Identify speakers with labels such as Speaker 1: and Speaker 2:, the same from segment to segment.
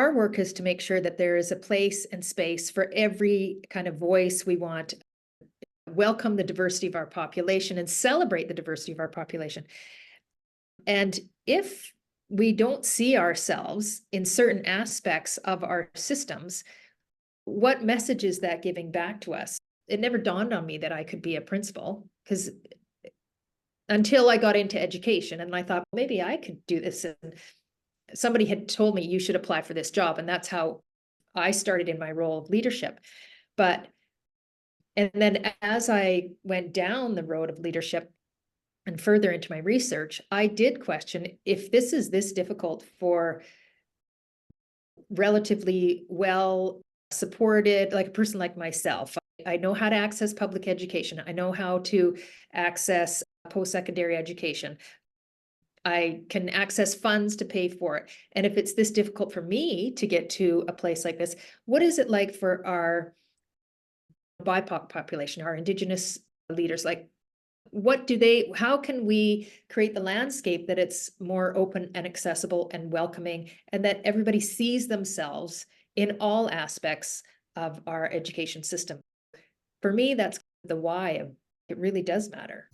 Speaker 1: our work is to make sure that there is a place and space for every kind of voice. We want to welcome the diversity of our population and celebrate the diversity of our population. And if we don't see ourselves in certain aspects of our systems, what message is that giving back to us? It never dawned on me that I could be a principal, because until I got into education and I thought maybe I could do this. And somebody had told me you should apply for this job. And that's how I started in my role of leadership. And then as I went down the road of leadership and further into my research, I did question if this is this difficult for relatively well supported, like a person like myself. I know how to access public education. I know how to access post-secondary education. I can access funds to pay for it. And if it's this difficult for me to get to a place like this, what is it like for our BIPOC population, our Indigenous leaders? Like, how can we create the landscape that it's more open and accessible and welcoming, and that everybody sees themselves in all aspects of our education system? For me, that's the why of it really does matter.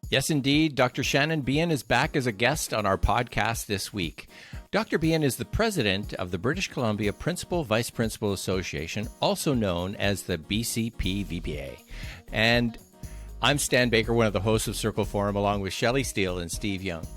Speaker 2: Yes, indeed. Dr. Shannon Behan is back as a guest on our podcast this week. Dr. Behan is the president of the British Columbia Principal Vice Principal Association, also known as the BCPVPA. And I'm Stan Baker, one of the hosts of Circle Forum, along with Shelley Steele and Steve Young.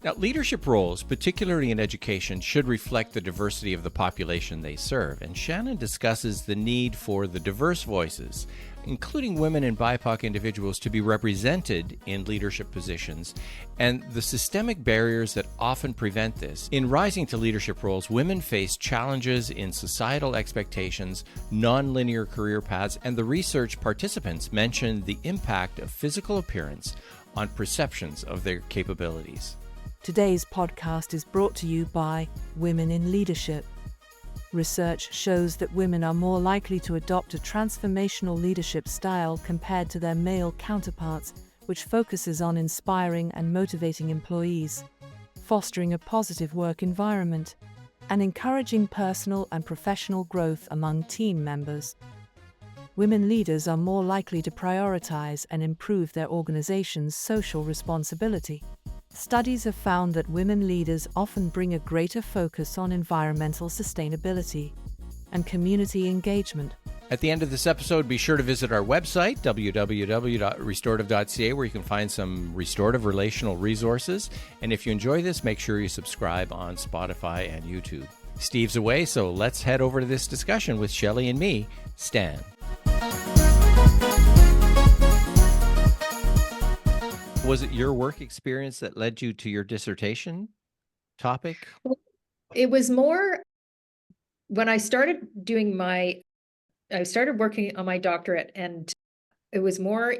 Speaker 2: Now, leadership roles, particularly in education, should reflect the diversity of the population they serve. And Shannon discusses the need for the diverse voices, including women and BIPOC individuals, to be represented in leadership positions, and the systemic barriers that often prevent this. In rising to leadership roles, women face challenges in societal expectations, nonlinear career paths, and the research participants mentioned the impact of physical appearance on perceptions of their capabilities.
Speaker 3: Today's podcast is brought to you by Women in Leadership. Research shows that women are more likely to adopt a transformational leadership style compared to their male counterparts, which focuses on inspiring and motivating employees, fostering a positive work environment, and encouraging personal and professional growth among team members. Women leaders are more likely to prioritize and improve their organization's social responsibility. Studies have found that women leaders often bring a greater focus on environmental sustainability and community engagement.
Speaker 2: At the end of this episode, be sure to visit our website, www.restorative.ca, where you can find some restorative relational resources. And if you enjoy this, make sure you subscribe on Spotify and YouTube. Steve's away, so let's head over to this discussion with Shelley and me, Stan. Was it your work experience that led you to your dissertation topic?
Speaker 1: It was more when I started working on my doctorate, and it was more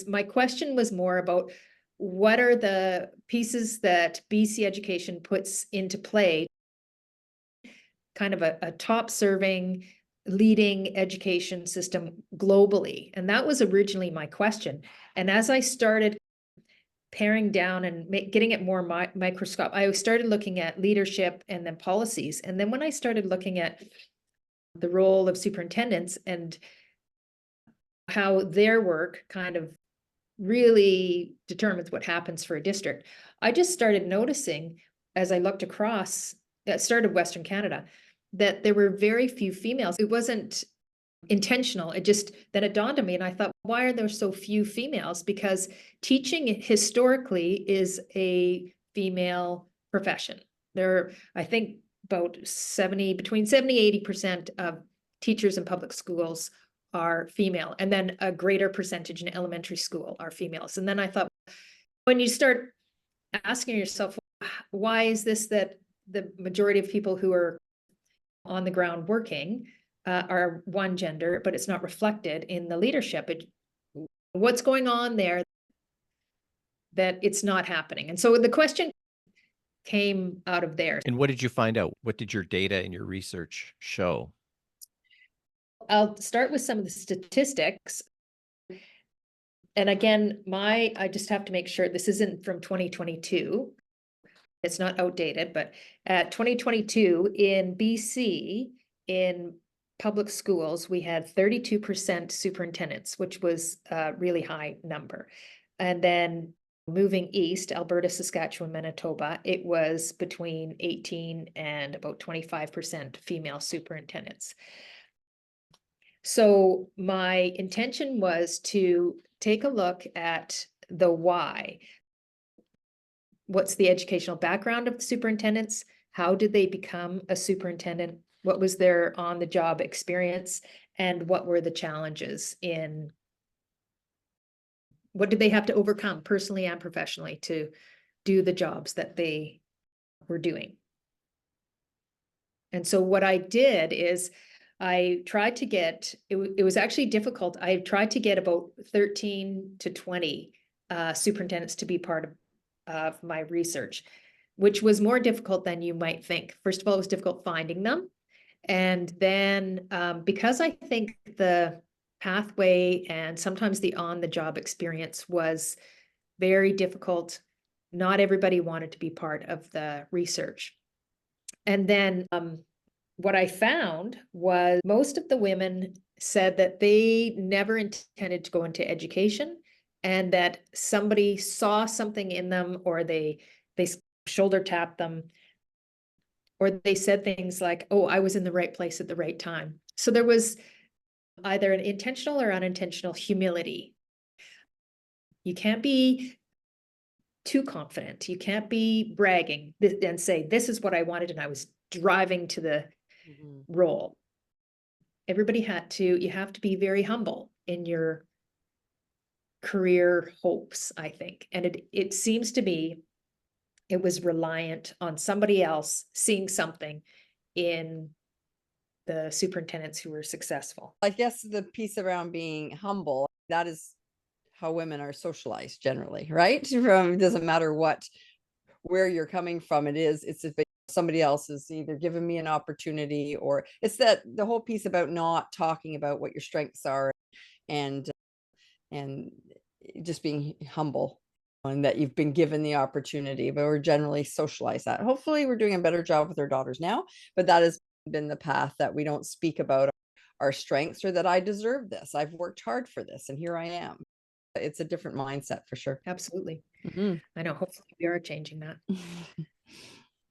Speaker 1: my question was more about what are the pieces that BC education puts into play, kind of a top serving, leading education system globally. And that was originally my question. And as I started paring down and getting it more microscope, I started looking at leadership and then policies. And then when I started looking at the role of superintendents and how their work kind of really determines what happens for a district, I just started noticing as I looked across, that started Western Canada, that there were very few females. It wasn't intentional. Then it dawned on me, and I thought, why are there so few females? Because teaching historically is a female profession. I think between 70-80% of teachers in public schools are female, and then a greater percentage in elementary school are females. And then I thought, when you start asking yourself, why is this that the majority of people who are on the ground working are one gender, but it's not reflected in the leadership? What's going on there that it's not happening? And so the question came out of there.
Speaker 2: And what did you find out? What did your data and your research show?
Speaker 1: I'll start with some of the statistics. And again, I just have to make sure this isn't from 2022. It's not outdated, but at 2022 in BC, in public schools, we had 32% superintendents, which was a really high number. And then moving east, Alberta, Saskatchewan, Manitoba, it was between 18 and about 25% female superintendents. So my intention was to take a look at the why. What's the educational background of the superintendents? How did they become a superintendent? What was their on-the-job experience? And what were the challenges in what did they have to overcome personally and professionally to do the jobs that they were doing? And so what I did is I tried to get, it was actually difficult. I tried to get about 13 to 20 superintendents to be part of my research, which was more difficult than you might think. First of all, it was difficult finding them. And then because I think the pathway and sometimes the on-the-job experience was very difficult, not everybody wanted to be part of the research. And then what I found was most of the women said that they never intended to go into education and that somebody saw something in them or they shoulder tapped them or they said things like, oh, I was in the right place at the right time. So there was either an intentional or unintentional humility. You can't be too confident. You can't be bragging and say, this is what I wanted and I was driving to the role. Everybody you have to be very humble in your career hopes, I think. And it seems to me it was reliant on somebody else seeing something in the superintendents who were successful.
Speaker 4: I guess the piece around being humble, that is how women are socialized generally, right? It doesn't matter where you're coming from. It's if somebody else is either giving me an opportunity or it's that the whole piece about not talking about what your strengths are and just being humble and that you've been given the opportunity, but we're generally socialized that. Hopefully we're doing a better job with our daughters now, but that has been the path that we don't speak about our strengths or that I deserve this. I've worked hard for this and here I am. It's a different mindset for sure.
Speaker 1: Absolutely. I know. Hopefully we are changing that.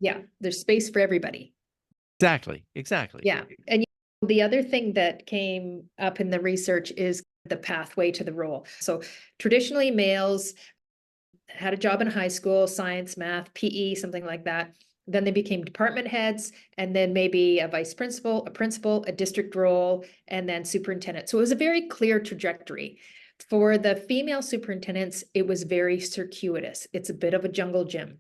Speaker 1: Yeah, there's space for everybody.
Speaker 2: Exactly.
Speaker 1: Yeah. And the other thing that came up in the research is the pathway to the role. So traditionally males had a job in high school, science, math, PE, something like that. Then they became department heads and then maybe a vice principal, a principal, a district role, and then superintendent. So it was a very clear trajectory. For the female superintendents, it was very circuitous. It's a bit of a jungle gym.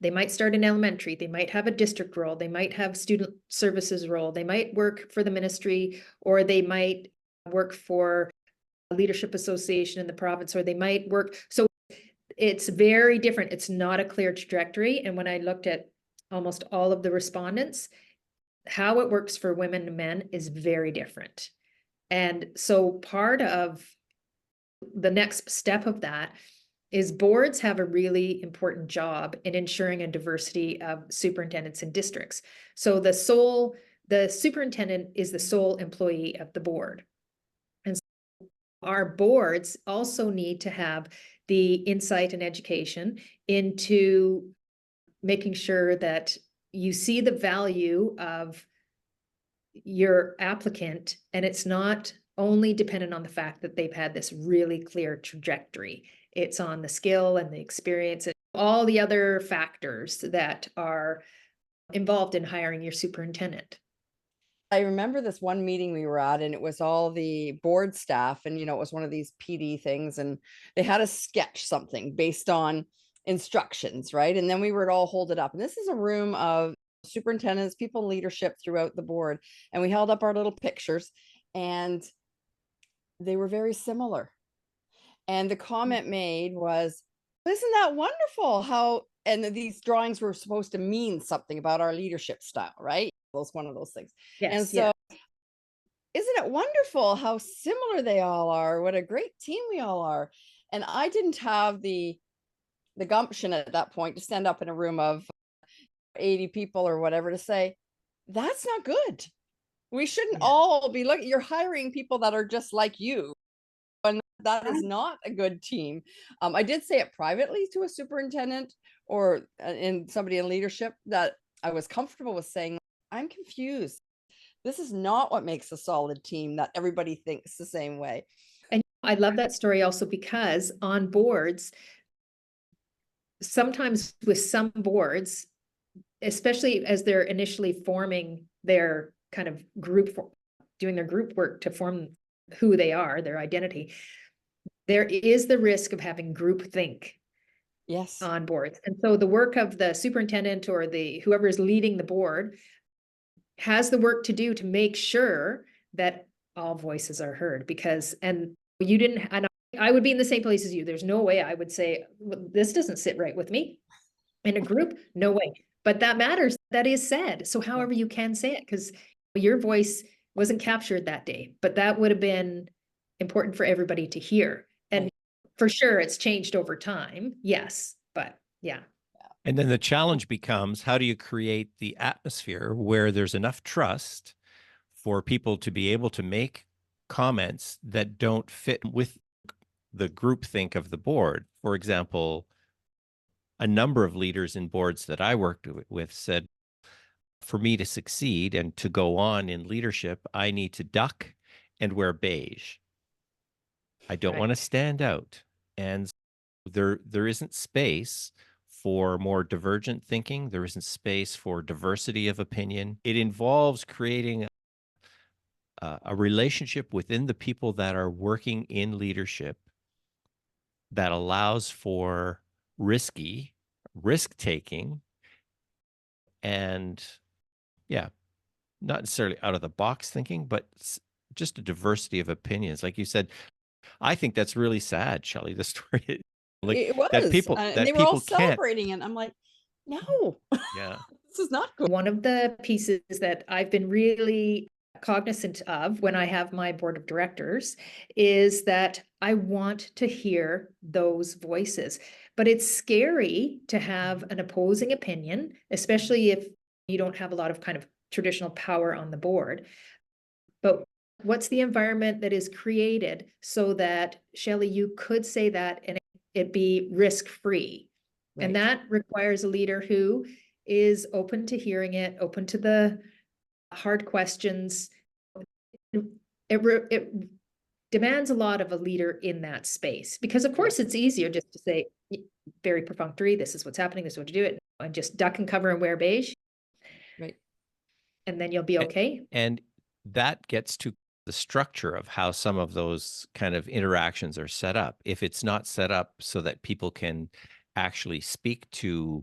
Speaker 1: They might start in elementary, they might have a district role, they might have student services role, they might work for the ministry, or they might work for a leadership association in the province, or they might work. So it's very different. It's not a clear trajectory. And when I looked at almost all of the respondents, how it works for women and men is very different. And so part of the next step of that is boards have a really important job in ensuring a diversity of superintendents in districts. So the superintendent is the sole employee of the board. And so our boards also need to have the insight and education into making sure that you see the value of your applicant and it's not only dependent on the fact that they've had this really clear trajectory. It's on the skill and the experience and all the other factors that are involved in hiring your superintendent.
Speaker 4: I remember this one meeting we were at and it was all the board staff and, it was one of these PD things and they had to sketch something based on instructions, right? And then we were all hold it up. And this is a room of superintendents, people in leadership throughout the board. And we held up our little pictures and they were very similar. And the comment made was, isn't that wonderful how, and these drawings were supposed to mean something about our leadership style, right? One of those things.
Speaker 1: Yes,
Speaker 4: and so isn't it wonderful how similar they all are? What a great team we all are. And I didn't have the gumption at that point to stand up in a room of 80 people or whatever to say, that's not good. We shouldn't
Speaker 1: Yeah.
Speaker 4: all be looking, you're hiring people that are just like you. And that is not a good team. I did say it privately to a superintendent or in somebody in leadership that I was comfortable with saying, I'm confused. This is not what makes a solid team, that everybody thinks the same way.
Speaker 1: And I love that story also because on boards, sometimes with some boards, especially as they're initially forming their kind of group, doing their group work to form who they are, their identity, there is the risk of having groupthink
Speaker 4: Yes.
Speaker 1: on boards. And so the work of the superintendent or the whoever is leading the board has the work to do to make sure that all voices are heard, because, and you didn't, and I would be in the same place as you. There's no way I would say, this doesn't sit right with me in a group. No way. But that matters. That is said. So however you can say it, because your voice wasn't captured that day, but that would have been important for everybody to hear. And for sure it's changed over time. Yes. But yeah.
Speaker 2: And then the challenge becomes, how do you create the atmosphere where there's enough trust for people to be able to make comments that don't fit with the groupthink of the board? For example, a number of leaders in boards that I worked with said, for me to succeed and to go on in leadership, I need to duck and wear beige. I don't want to stand out. And there isn't space for more divergent thinking. There isn't space for diversity of opinion. It involves creating a relationship within the people that are working in leadership that allows for risk-taking, and not necessarily out of the box thinking, but just a diversity of opinions. Like you said, I think that's really sad, Shelley, the story. Like
Speaker 4: It was.
Speaker 2: that people
Speaker 4: And they were all
Speaker 2: can't.
Speaker 4: celebrating it. I'm like, no,
Speaker 2: Yeah.
Speaker 4: this is not good.
Speaker 1: One of the pieces that I've been really cognizant of when I have my board of directors is that I want to hear those voices. But it's scary to have an opposing opinion, especially if you don't have a lot of kind of traditional power on the board. But what's the environment that is created so that, Shelley, you could say that and it be risk-free?
Speaker 4: Right.
Speaker 1: And that requires a leader who is open to hearing it, open to the hard questions. It demands a lot of a leader in that space, because of course it's easier just to say very perfunctory, this is what's happening, this is what you do it, and just duck and cover and wear beige.
Speaker 4: Right.
Speaker 1: And then you'll be okay.
Speaker 2: And that gets to the structure of how some of those kind of interactions are set up. If it's not set up so that people can actually speak to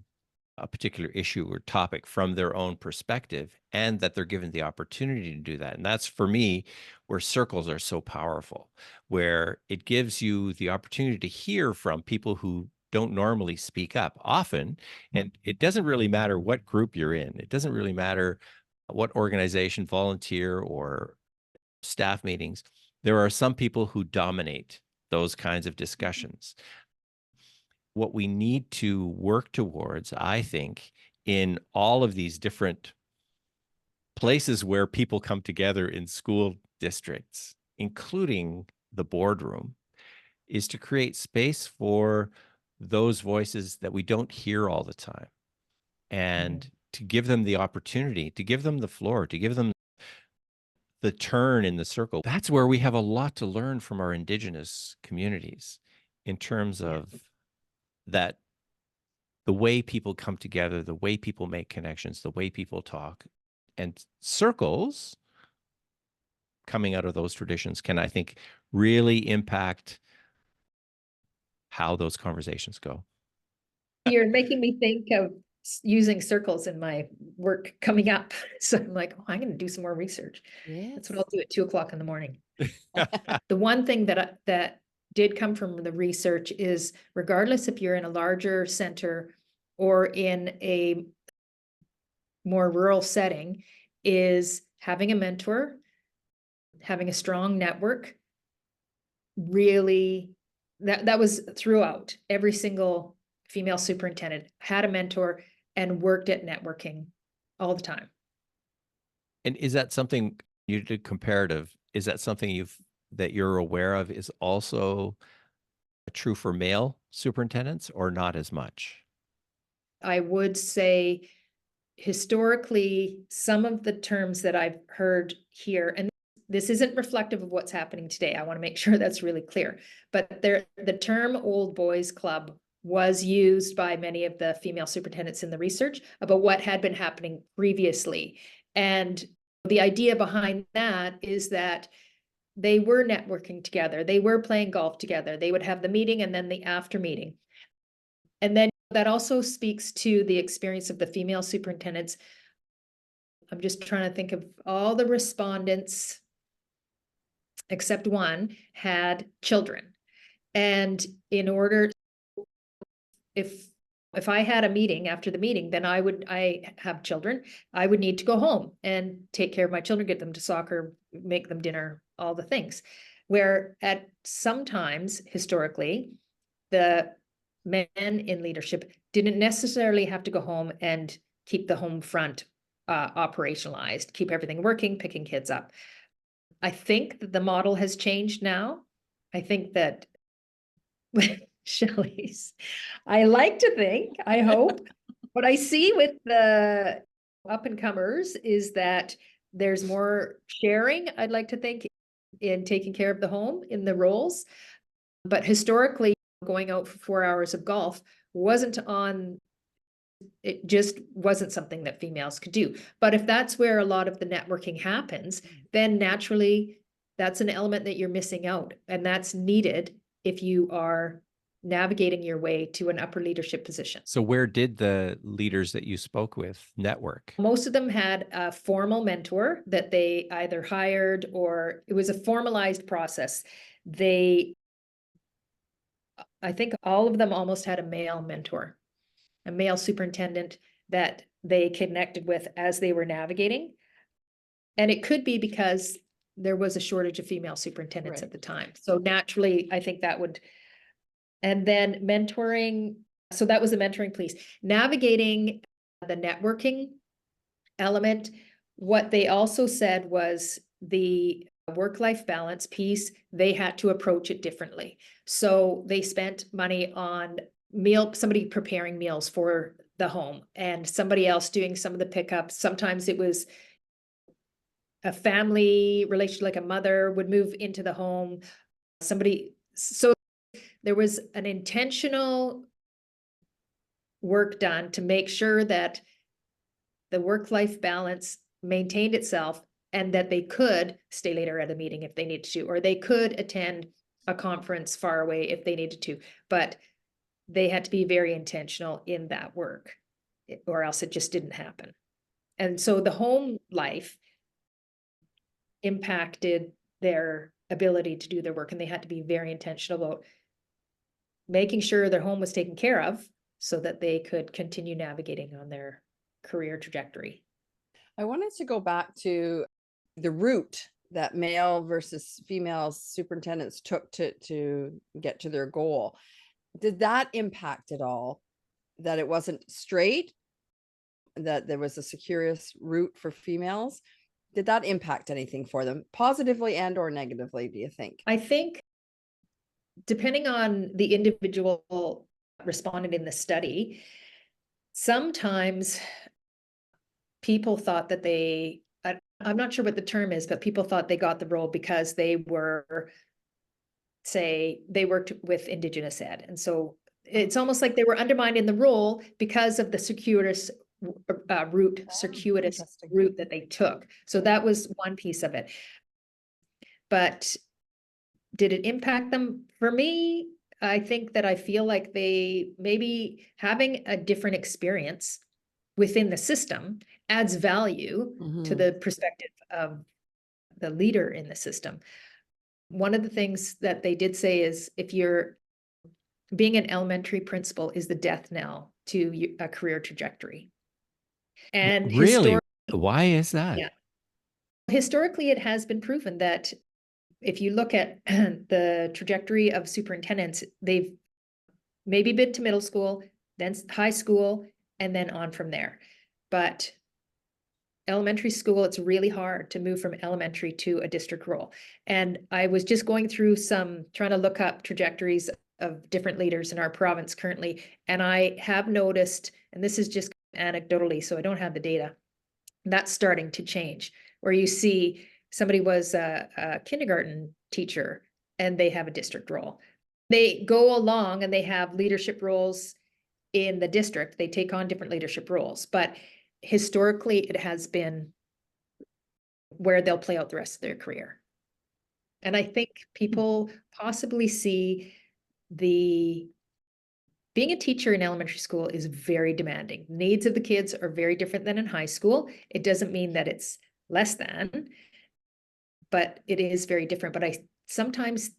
Speaker 2: a particular issue or topic from their own perspective, and that they're given the opportunity to do that. And that's, for me, where circles are so powerful, where it gives you the opportunity to hear from people who don't normally speak up often. And it doesn't really matter what group you're in. It doesn't really matter what organization, volunteer or staff meetings. There are some people who dominate those kinds of discussions. What we need to work towards, I think, in all of these different places where people come together in school districts, including the boardroom, is to create space for those voices that we don't hear all the time, and to give them the opportunity, to give them the floor, to give them the turn in the circle. That's where we have a lot to learn from our Indigenous communities in terms of that, the way people come together, the way people make connections, the way people talk. And circles coming out of those traditions can, I think, really impact how those conversations go.
Speaker 1: You're making me think of using circles in my work coming up. So I'm like, oh, I'm going to do some more research. That's what I'll do at 2:00 in the morning. The one thing that did come from the research is, regardless if you're in a larger center or in a more rural setting, is having a mentor having a strong network. Really, that was throughout. Every single female superintendent had a mentor and worked at networking all the time.
Speaker 2: And is that something you did comparative? Is that something that you're aware of is also true for male superintendents or not as much?
Speaker 1: I would say historically, some of the terms that I've heard here, and this isn't reflective of what's happening today. I want to make sure that's really clear. But the term old boys club was used by many of the female superintendents in the research about what had been happening previously. And the idea behind that is that they were networking together. They were playing golf together. They would have the meeting and then the after meeting. And then that also speaks to the experience of the female superintendents. I'm just trying to think of all the respondents, except one, had children. And in order, if I had a meeting after the meeting, then I have children, I would need to go home and take care of my children, get them to soccer, make them dinner, all the things. Where at sometimes historically, the men in leadership didn't necessarily have to go home and keep the home front operationalized, keep everything working, picking kids up. I think that the model has changed now. I think that Shelley's, I like to think, I hope, what I see with the up and comers is that there's more sharing, I'd like to think, in taking care of the home in the roles. But historically, going out for 4 hours of golf it just wasn't something that females could do. But if that's where a lot of the networking happens, then naturally that's an element that you're missing out. And that's needed if you are navigating your way to an upper leadership position.
Speaker 2: So where did the leaders that you spoke with network?
Speaker 1: Most of them had a formal mentor that they either hired, or it was a formalized process. I think all of them almost had a male mentor, a male superintendent that they connected with as they were navigating. And it could be because there was a shortage of female superintendents at the time. So naturally, I think that would, and then mentoring. So that was the mentoring piece. Navigating the networking element. What they also said was the work-life balance piece, they had to approach it differently. So they spent money on somebody preparing meals for the home and somebody else doing some of the pickups. Sometimes it was a family relation, like a mother would move into the home, so there was an intentional work done to make sure that the work-life balance maintained itself and that they could stay later at a meeting if they needed to, or they could attend a conference far away if they needed to, but they had to be very intentional in that work, or else it just didn't happen. And so the home life impacted their ability to do their work, and they had to be very intentional about making sure their home was taken care of so that they could continue navigating on their career trajectory.
Speaker 4: I wanted to go back to the route that male versus female superintendents took to get to their goal. Did that impact at all? That it wasn't straight, that there was a circuitous route for females? Did that impact anything for them, positively and or negatively, do you think?
Speaker 1: I think depending on the individual respondent in the study, sometimes people thought that I'm not sure what the term is, but people thought they got the role because they were, say, they worked with Indigenous ed. And so it's almost like they were undermined in the role because of the circuitous route that they took. So that was one piece of it. But did it impact them? For me, I think that I feel like they maybe having a different experience within the system adds value to the perspective of the leader in the system. One of the things that they did say is if you're being an elementary principal is the death knell to a career trajectory. And
Speaker 2: really, why is that?
Speaker 1: Yeah. Historically, it has been proven that if you look at the trajectory of superintendents, they've maybe been to middle school, then high school, and then on from there. But elementary school, it's really hard to move from elementary to a district role. And I was just going through trying to look up trajectories of different leaders in our province currently. And I have noticed, and this is just anecdotally, so I don't have the data, that's starting to change, where you see somebody was a kindergarten teacher and they have a district role. They go along and they have leadership roles in the district. They take on different leadership roles, but historically it has been where they'll play out the rest of their career. And I think people possibly see being a teacher in elementary school is very demanding. Needs of the kids are very different than in high school. It doesn't mean that it's less than, but it is very different. But I sometimes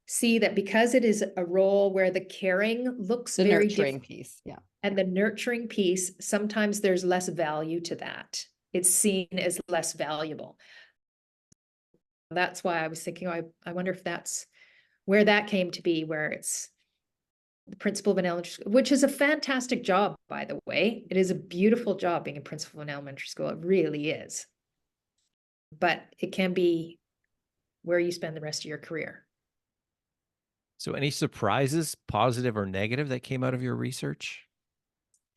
Speaker 1: see that because it is a role where the caring looks
Speaker 4: The
Speaker 1: very
Speaker 4: nurturing
Speaker 1: different,
Speaker 4: piece. Yeah.
Speaker 1: and the nurturing piece, sometimes there's less value to that. It's seen as less valuable. That's why I was thinking, I wonder if that's where that came to be, where it's the principal of an elementary school, which is a fantastic job, by the way. It is a beautiful job being a principal in elementary school. It really is. But it can be where you spend the rest of your career.
Speaker 2: So any surprises, positive or negative, that came out of your research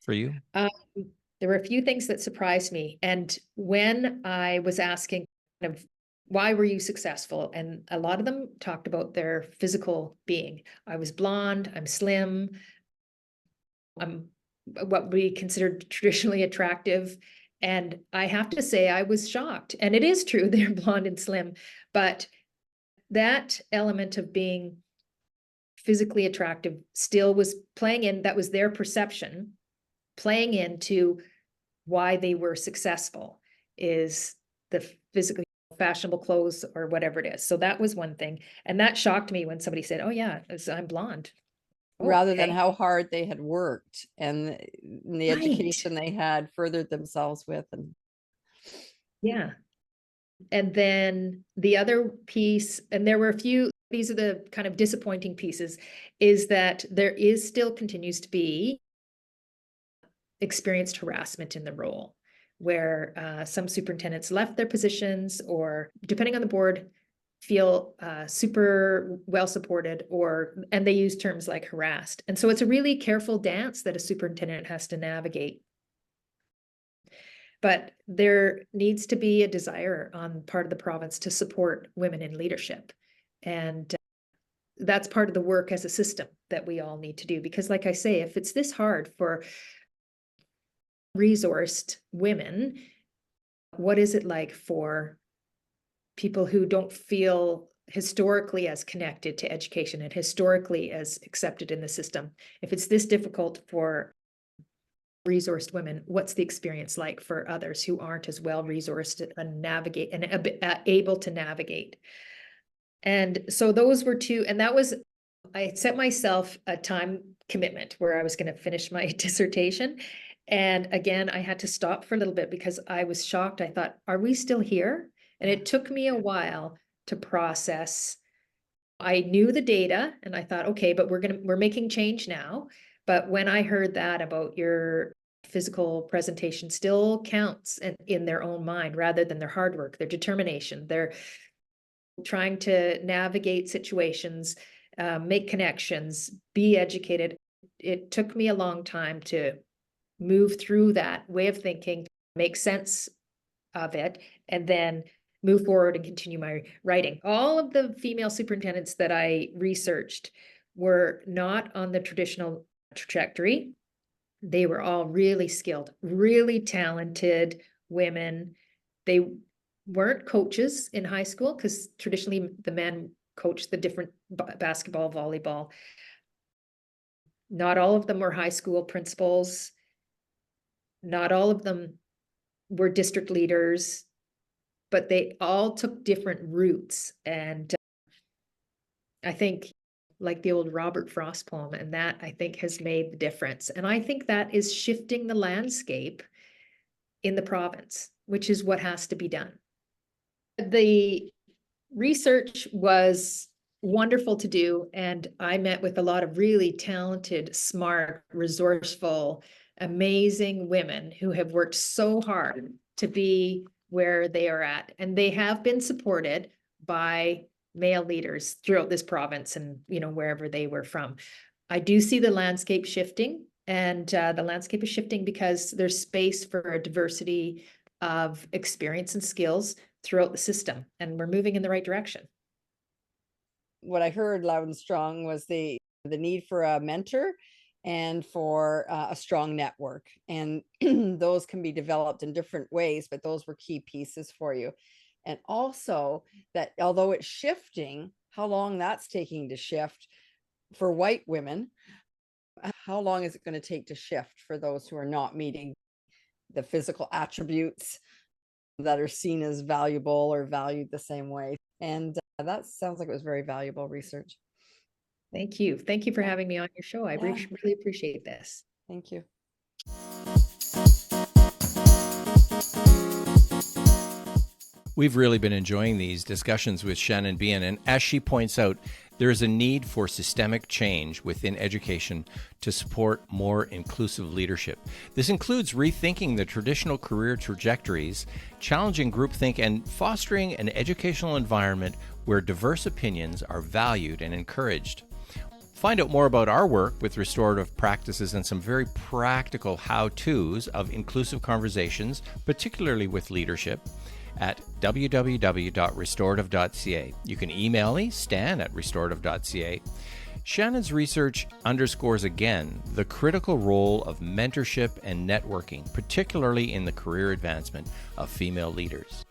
Speaker 2: for you?
Speaker 1: There were a few things that surprised me. And when I was asking kind of why were you successful? And a lot of them talked about their physical being. I was blonde, I'm slim, I'm what we considered traditionally attractive. And I have to say, I was shocked. And it is true, they're blonde and slim, but that element of being physically attractive still was playing in, that was their perception, playing into why they were successful, is the physically fashionable clothes or whatever it is. So that was one thing. And that shocked me when somebody said, oh yeah, I'm blonde. Oh,
Speaker 4: Rather than
Speaker 1: okay.
Speaker 4: how hard they had worked and the
Speaker 1: Right.
Speaker 4: education they had furthered themselves with. And
Speaker 1: Yeah. And then the other piece, and there were a few, these are the kind of disappointing pieces, is that there is still continues to be experienced harassment in the role, where some superintendents left their positions, or depending on the board, feel super well supported, and they use terms like harassed. And so it's a really careful dance that a superintendent has to navigate. But there needs to be a desire on part of the province to support women in leadership. And that's part of the work as a system that we all need to do. Because like I say, if it's this hard for resourced women, what is it like for people who don't feel historically as connected to education and historically as accepted in the system? If it's this difficult for resourced women, what's the experience like for others who aren't as well resourced and navigate and able to navigate? And so those were two, and that was, I set myself a time commitment where I was going to finish my dissertation. And again, I had to stop for a little bit because I was shocked. I thought, are we still here? And it took me a while to process. I knew the data and I thought, okay, but we're making change now. But when I heard that about your physical presentation still counts in their own mind, rather than their hard work, their determination, they're trying to navigate situations, make connections, be educated. It took me a long time to move through that way of thinking, make sense of it, and then move forward and continue my writing. All of the female superintendents that I researched were not on the traditional trajectory. They were all really skilled, really talented women. They weren't coaches in high school because traditionally the men coached the different basketball, volleyball. Not all of them were high school principals. Not all of them were district leaders, but they all took different routes. And I think like the old Robert Frost poem, and that I think has made the difference. And I think that is shifting the landscape in the province, which is what has to be done. The research was wonderful to do, and I met with a lot of really talented, smart, resourceful, amazing women who have worked so hard to be where they are at, and they have been supported by male leaders throughout this province and, wherever they were from. I do see the landscape shifting, and the landscape is shifting because there's space for a diversity of experience and skills throughout the system, and we're moving in the right direction.
Speaker 4: What I heard loud and strong was the need for a mentor and for a strong network. And those can be developed in different ways, but those were key pieces for you. And also that although it's shifting, how long that's taking to shift for white women, how long is it going to take to shift for those who are not meeting the physical attributes that are seen as valuable or valued the same way? And that sounds like it was very valuable research.
Speaker 1: Thank you. Thank you for having me on your show. I
Speaker 4: Yeah.
Speaker 1: really appreciate this.
Speaker 4: Thank you.
Speaker 2: We've really been enjoying these discussions with Shannon Behan, and as she points out, there is a need for systemic change within education to support more inclusive leadership. This includes rethinking the traditional career trajectories, challenging groupthink, and fostering an educational environment where diverse opinions are valued and encouraged. Find out more about our work with restorative practices and some very practical how-tos of inclusive conversations, particularly with leadership, at www.restorative.ca. You can email me, stan@restorative.ca. Shannon's research underscores again the critical role of mentorship and networking, particularly in the career advancement of female leaders.